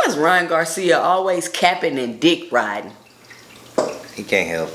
Why is Ryan Garcia always capping and dick riding? He can't help.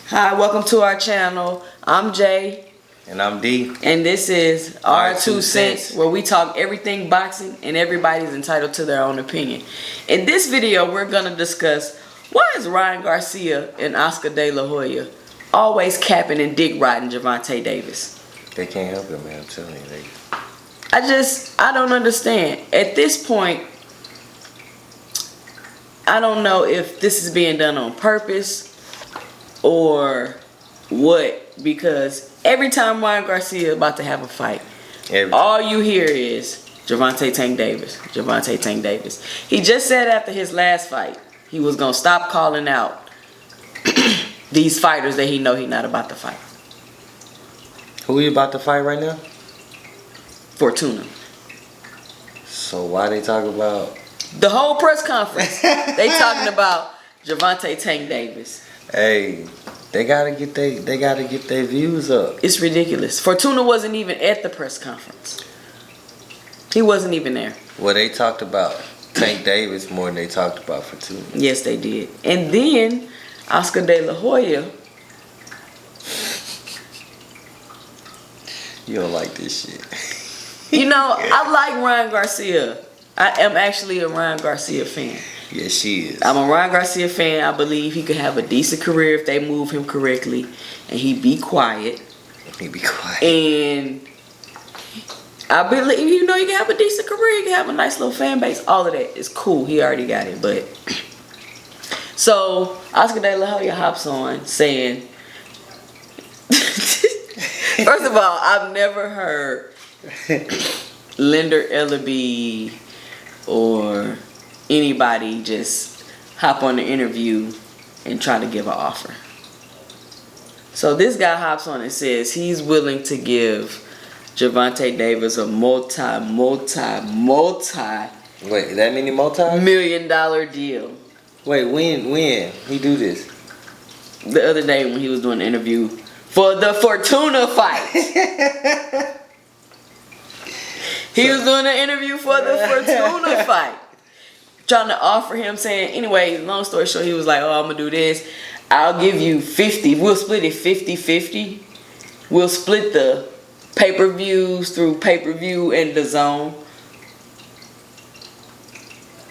Hi, welcome to our channel. I'm Jay. And I'm D. And this is Our Our Two Two Cents, Cents. where we talk everything boxing and everybody's entitled to their own opinion. In this video, we're going to discuss why is Ryan Garcia and Oscar De La Hoya always capping and dick riding Gervonta Davis? They can't help it, man. I'm telling you. I don't understand. At this point, I don't know if this is being done on purpose or what, because every time Ryan Garcia is about to have a fight, all you hear is Gervonta Tank Davis, Gervonta Tank Davis. He just said after his last fight, he was going to stop calling out these fighters that he know he not about to fight. Who you about to fight right now? Fortuna. So why they talk about... The whole press conference, they talking about Gervonta Tank Davis. Hey, they gotta get their views up. It's ridiculous. Fortuna wasn't even at the press conference. He wasn't even there. Well, they talked about Tank Davis more than they talked about Fortuna. Yes, they did. And then Oscar De La Hoya. You don't like this shit. You know, I like Ryan Garcia. I am actually a Ryan Garcia fan. Yes, she is. I'm a Ryan Garcia fan. I believe he could have a decent career if they move him correctly and he be quiet. He be quiet. And I believe, you know, he can have a decent career. He can have a nice little fan base. All of that is cool. He already got it. But so Oscar De La Hoya hops on saying, first of all, I've never heard Linder Ellaby or anybody just hop on the interview and try to give an offer. So this guy hops on and says he's willing to give Gervonta Davis a multi Wait, that many multi? $1 million deal. Wait, when he do this? The other day when he was doing an interview for the Fortuna fight. He was doing an interview for the Fortuna fight. Trying to offer him, saying, anyway, long story short, he was like, oh, I'm going to do this. I'll give you 50. We'll split it 50-50. We'll split the pay-per-views through pay-per-view and the zone.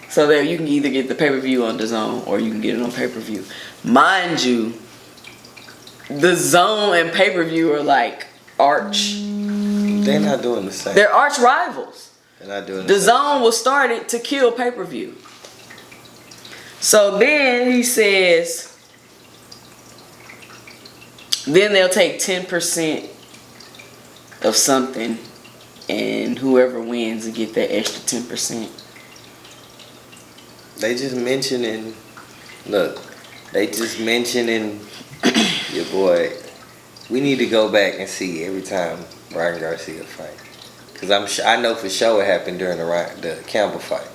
So that you can either get the pay-per-view on the zone or you can get it on pay-per-view. Mind you, the zone and pay-per-view are like arch. They're not doing the same. They're arch rivals. They're not doing the zone was started to kill pay-per-view. So then he says, then they'll take 10% of something and whoever wins will get that extra 10%. They just mentioning, look, your boy. We need to go back and see every time Ryan Garcia fight, because I know for sure it happened during the Campbell fight.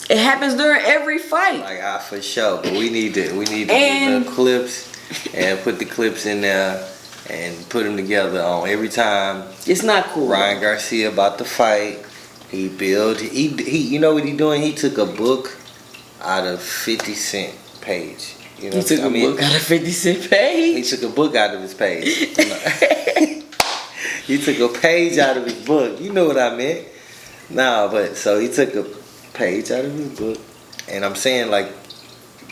It happens during every fight. Like for sure, but we need to get the clips and put the clips in there and put them together on every time. It's not cool. Ryan Garcia about to fight. He you know what he doing? He took a book out of 50 Cent page. You know, he took a book out of 50 Cent page? He took a book out of his page. He took a page out of his book. You know what I meant? Nah, but so he took a page out of his book. And I'm saying, like,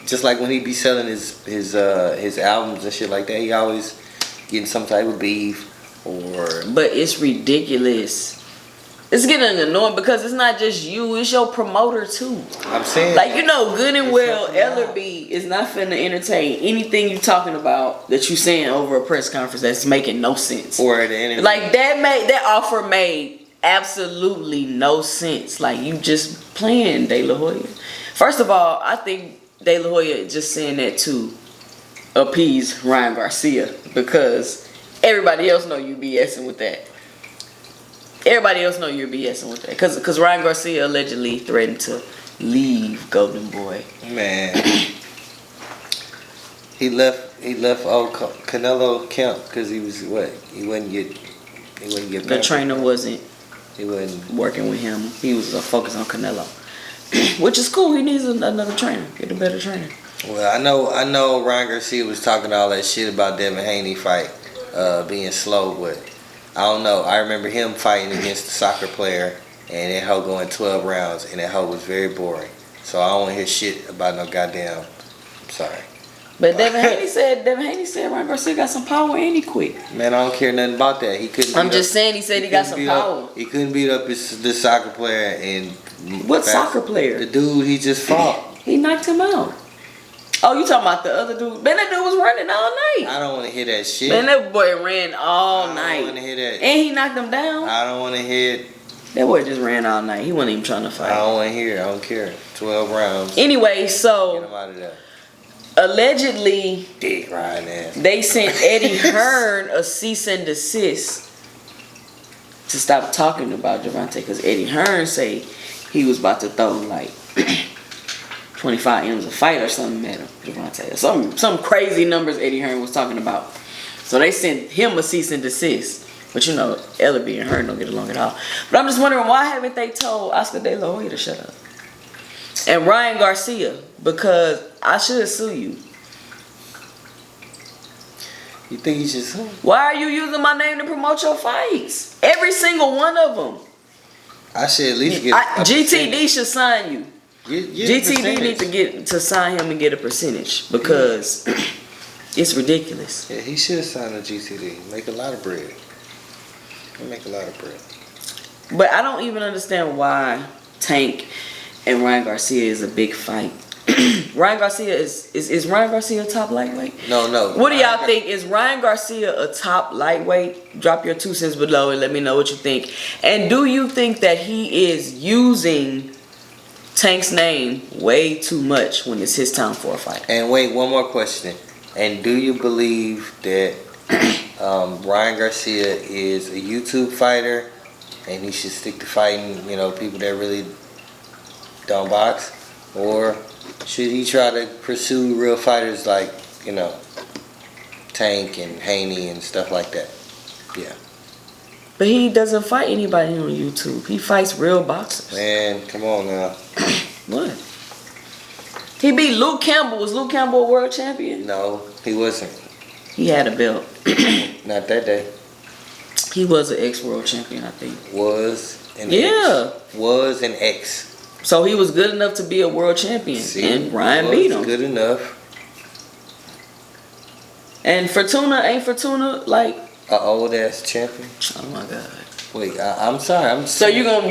just like when he be selling his albums and shit like that, he always getting some type of beef or... But it's ridiculous. It's getting annoying because it's not just you, it's your promoter too. I'm saying, like, you know good and well Ellaby is not finna entertain anything you talking about that you saying over a press conference that's making no sense. Or the interview. Like that offer made absolutely no sense. Like, you just playing De La Hoya. First of all, I think De La Hoya just saying that to appease Ryan Garcia because everybody else know you BSing with that. Everybody else know you're BSing with that. Because Ryan Garcia allegedly threatened to leave Golden Boy. Man. He left old Canelo camp because he was what? He wouldn't get the trainer wasn't He wasn't working with him. He was focused on Canelo, which is cool. He needs another trainer. Get a better trainer. Well, I know Ryan Garcia was talking all that shit about Devin Haney fight being slow, but I don't know. I remember him fighting against a soccer player, and that hoe going 12 rounds, and that hoe was very boring. So I don't want to hear shit about no goddamn. I'm sorry. But Devin Haney said Ryan Garcia got some power and he quit. Man, I don't care nothing about that. He couldn't. I'm just saying he said he got some power. He couldn't beat up this soccer player and. What soccer player? The dude he just fought. He knocked him out. Oh, you talking about the other dude? Man, that dude was running all night. I don't want to hear that shit. Man, that boy ran all night. I don't want to hear that. And he knocked him down. I don't want to hear it. That boy just ran all night. He wasn't even trying to fight. I don't want to hear it. I don't care. 12 rounds. Anyway, so Get him out of there. Allegedly, Dick riding ass. they sent Eddie Hearn a cease and desist to stop talking about Gervonta, because Eddie Hearn say he was about to throw like 25 M's a fight or something at him, Gervonta. Some crazy numbers Eddie Hearn was talking about. So they sent him a cease and desist. But you know, Ellaby and Hearn don't get along at all. But I'm just wondering, why haven't they told Oscar De La Hoya to shut up? And Ryan Garcia, because I should sue you. You think he should sue? Why are you using my name to promote your fights? Every single one of them. I should at least get GTD should sign you. Get GTD need to sign him and get a percentage, because it's ridiculous. Yeah, he should sign a GTD. Make a lot of bread. He'll make a lot of bread. But I don't even understand why Tank and Ryan Garcia is a big fight. Ryan Garcia is Ryan Garcia a top lightweight? No. What do y'all think? Is Ryan Garcia a top lightweight? Drop your 2 cents below and let me know what you think. And do you think that he is using Tank's name way too much when it's his time for a fight? And wait, one more question. And do you believe that Ryan Garcia is a YouTube fighter and he should stick to fighting, people that really don't box? Or should he try to pursue real fighters like, Tank and Haney and stuff like that? Yeah. But he doesn't fight anybody on YouTube. He fights real boxers. Man, come on now. What? He beat Luke Campbell. Was Luke Campbell a world champion? No, he wasn't. He had a belt. Not that day. He was an ex-world champion, I think. Was an ex. So he was good enough to be a world champion. See, and Ryan beat him. Good enough. And ain't Fortuna like an old ass champion? Oh my God. Wait, I'm sorry. So you gonna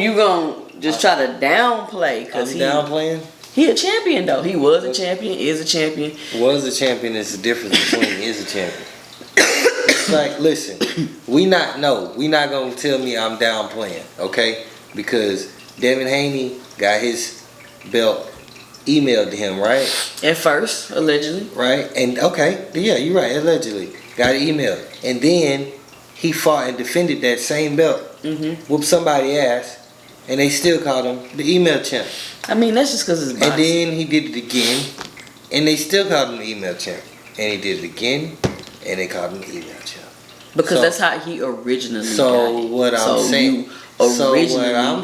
just try to downplay? I'm downplaying. He a champion though. He was a champion. Is a champion. Was a champion is the difference between is a champion. It's like, listen, we not gonna tell me I'm downplaying, okay? Because Devin Haney got his belt emailed to him, right? At first, allegedly. Right? And okay, yeah, you're right, allegedly. Got an email. And then he fought and defended that same belt. Whooped somebody's ass. And they still called him the email champ. I mean, that's just because it's boxing. And then he did it again. And they still called him the email champ. And he did it again. And they called him the email champ. Because that's how he originally got it. What I'm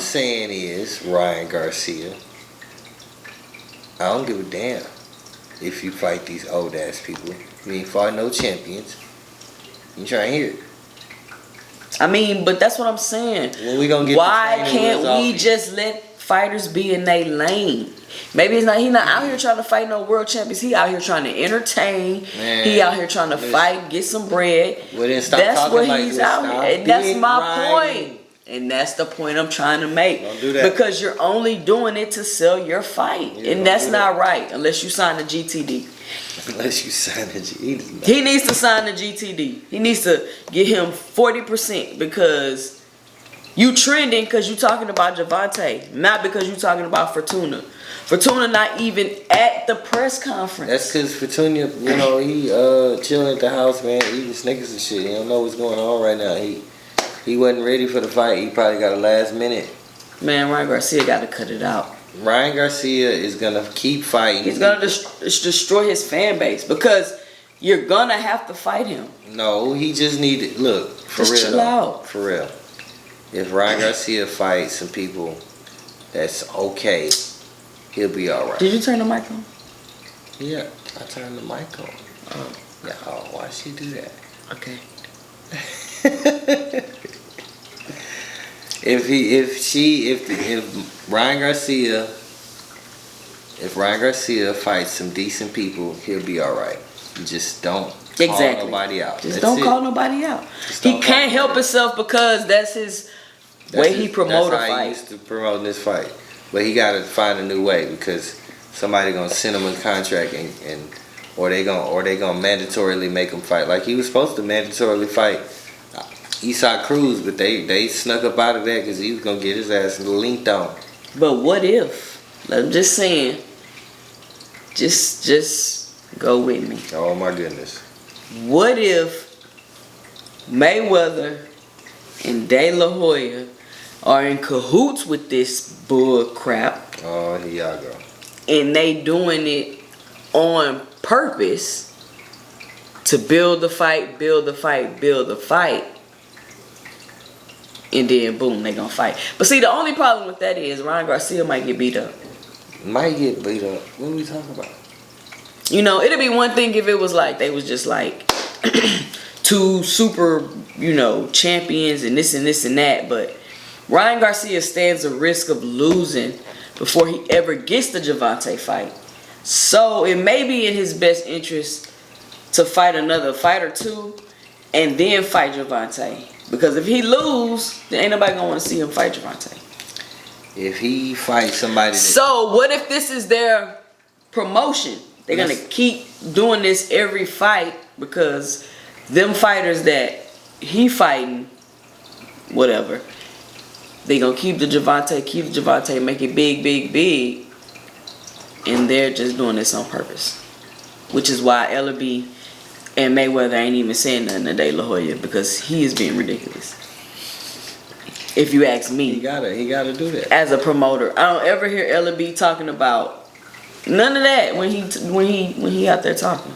saying is, Ryan Garcia, I don't give a damn if you fight these old ass people. You ain't fought no champions. You try and hear it. I mean, but that's what I'm saying. When we gonna get why can't we just let fighters be in their lane? Maybe he not out here trying to fight no world champions. He out here trying to entertain. Man, he out here trying to fight, get some bread. Well, then stop that's talking what like he's this. out here. And that's my Ryan. point. And that's the point I'm trying to make. Don't do that. Because you're only doing it to sell your fight. Yeah, and that's not right unless you sign the GTD. Unless you sign the GTD. He needs to sign the GTD. He needs to get him 40% because you trending because you talking about Gervonta, not because you talking about Fortuna. Fortuna not even at the press conference. That's because Fortuna, he chilling at the house, man, eating Snickers and shit. He don't know what's going on right now. He wasn't ready for the fight. He probably got a last minute. Man, Ryan Garcia got to cut it out. Ryan Garcia is going to keep fighting. He's going to destroy his fan base because you're going to have to fight him. No, he just needed, look, for just real. Chill out. For real. if Ryan Garcia fights some people that's okay, he'll be alright. Did you turn the mic on? Yeah, I turned the mic on. Oh. Yeah, why she do that? Okay. If Ryan Garcia fights some decent people, he'll be alright. Just don't call nobody out. Just don't call nobody out. He can't help himself because that's his way he promote a fight. That's how he used to promote this fight. But he gotta find a new way because somebody gonna send him a contract or they gonna mandatorily make him fight. Like he was supposed to mandatorily fight Isaac Cruz, but they snuck up out of that because he was gonna get his ass linked on. But what if? I'm just saying. Just go with me. Oh my goodness. What if Mayweather and De La Hoya are in cahoots with this bull crap? Oh, here y'all go. And they doing it on purpose to build the fight. And then boom, they gonna fight. But see, the only problem with that is Ryan Garcia might get beat up. Might get beat up. What are we talking about? You know, it'd be one thing if it was like they was just like two super, champions and this and that. But Ryan Garcia stands a risk of losing before he ever gets the Gervonta fight. So it may be in his best interest to fight another fight or two and then fight Gervonta. Because if he lose, then ain't nobody gonna want to see him fight Gervonta. If he fights somebody So what if this is their promotion? They're gonna keep doing this every fight because them fighters that he fighting, whatever, they gonna keep the Gervonta, make it big, and they're just doing this on purpose. Which is why Ellaby and Mayweather ain't even saying nothing to De La Hoya because he is being ridiculous. If you ask me, he gotta do that. As a promoter, I don't ever hear Ellaby talking about none of that when he out there talking.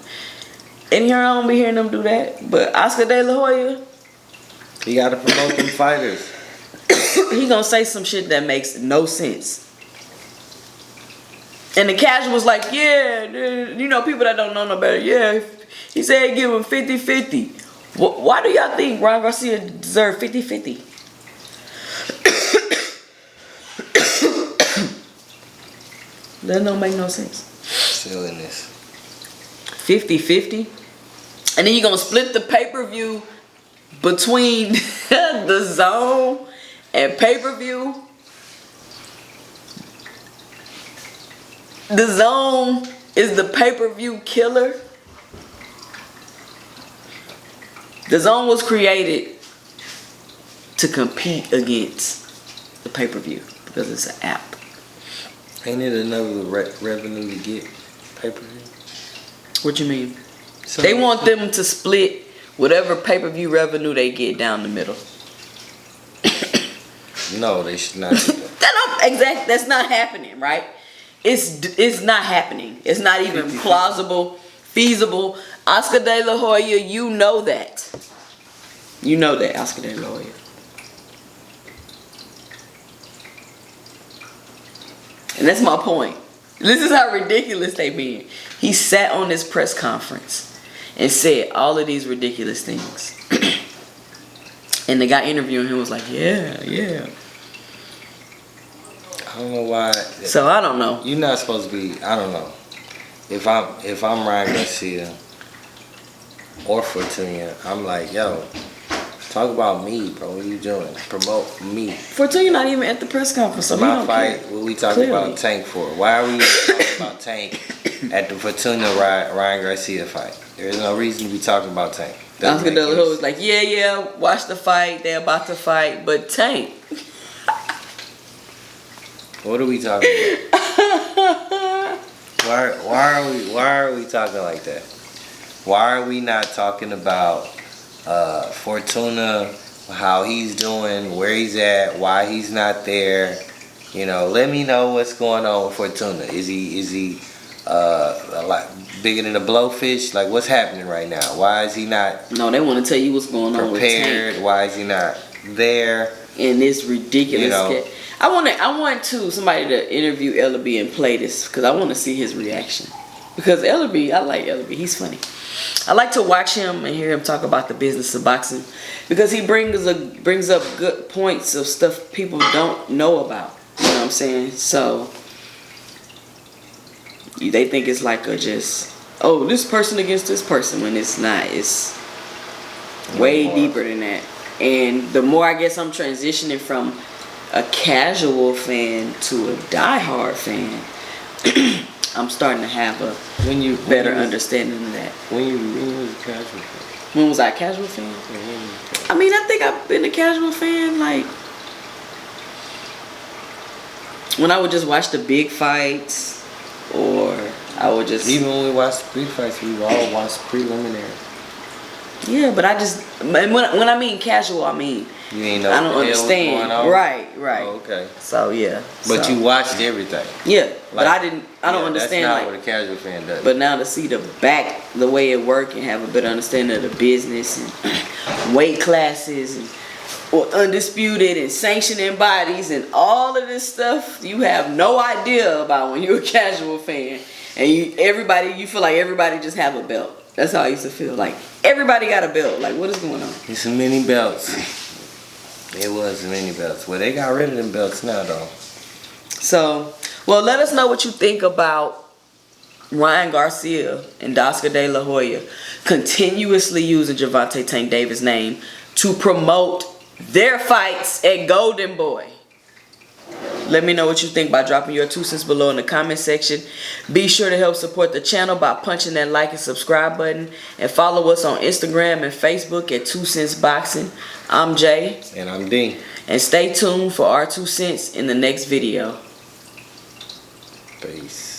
And here I don't be hearing them do that. But Oscar De La Hoya, he gotta promote them fighters. He gonna say some shit that makes no sense. And the casual's like, yeah, people that don't know no better, yeah, he said give him 50-50. Why do y'all think Ryan Garcia deserved 50-50? That don't make no sense. Silliness. 50-50? And then you're gonna split the pay-per-view between the zone and pay-per-view? The zone is the pay-per-view killer. The zone was created to compete against the pay-per-view because it's an app. Ain't it another revenue to get pay-per-view? What you mean? So they want them to split whatever pay-per-view revenue they get down the middle. No, they should not do that. Exactly. That's not happening, right? It's not happening. It's not even plausible, feasible. Oscar De La Hoya, you know that. You know that, Oscar De La Hoya. And that's my point. This is how ridiculous they being. He sat on this press conference and said all of these ridiculous things. And the guy interviewing him was like, yeah. I don't know why. So I don't know. You're not supposed to be. I don't know. If I'm Ryan Garcia or Fortuna, I'm like, yo, talk about me, bro. What are you doing? Promote me. Fortuna not even at the press conference. So my fight. Care. What we talking about Tank for? Why are we talking about Tank at the Fortuna Ryan Garcia fight? There is no reason to be talking about Tank. Oscar De La Hoya was like, yeah, watch the fight. They're about to fight, but Tank. What are we talking about? Why are we talking like that? Why are we not talking about Fortuna, how he's doing, where he's at, why he's not there? Let me know what's going on with Fortuna. Is he a lot bigger than a blowfish? Like, what's happening right now? Why is he not? No, they want to tell you what's going on with Tank. Why is he not there? in this ridiculous. You know. I want somebody to interview Ellaby and play this because I want to see his reaction. Because Ellaby, I like Ellaby. He's funny. I like to watch him and hear him talk about the business of boxing because he brings up good points of stuff people don't know about. You know what I'm saying? So they think it's like this person against this person when it's not. It's way deeper than that. And the more I guess I'm transitioning from a casual fan to a diehard fan, I'm starting to have a better understanding of that. When you was a casual fan? When was I a casual fan? I mean, I think I've been a casual fan like when I would just watch the big fights, or I would just even when we watched the big fights, we would all watch preliminary. Yeah, but when I mean casual, I mean you ain't know I don't understand. Right. Oh, okay. So yeah. But you watched everything. Yeah, but I don't understand. That's not like what a casual fan does. But now to see the way it work and have a better understanding of the business and weight classes and undisputed and sanctioning bodies and all of this stuff, you have no idea about when you're a casual fan. And you feel like everybody just have a belt. That's how I used to feel. Like everybody got a belt. Like what is going on? It's some mini belts. It was mini belts. Well, they got rid of them belts now, though. So, well, let us know what you think about Ryan Garcia and Oscar De La Hoya continuously using Gervonta Tank Davis' name to promote their fights at Golden Boy. Let me know what you think by dropping your 2 cents below in the comment section. Be sure to help support the channel by punching that like and subscribe button. And follow us on Instagram and Facebook at 2 Cents Boxing. I'm Jay. And I'm D. And stay tuned for our 2 cents in the next video. Peace.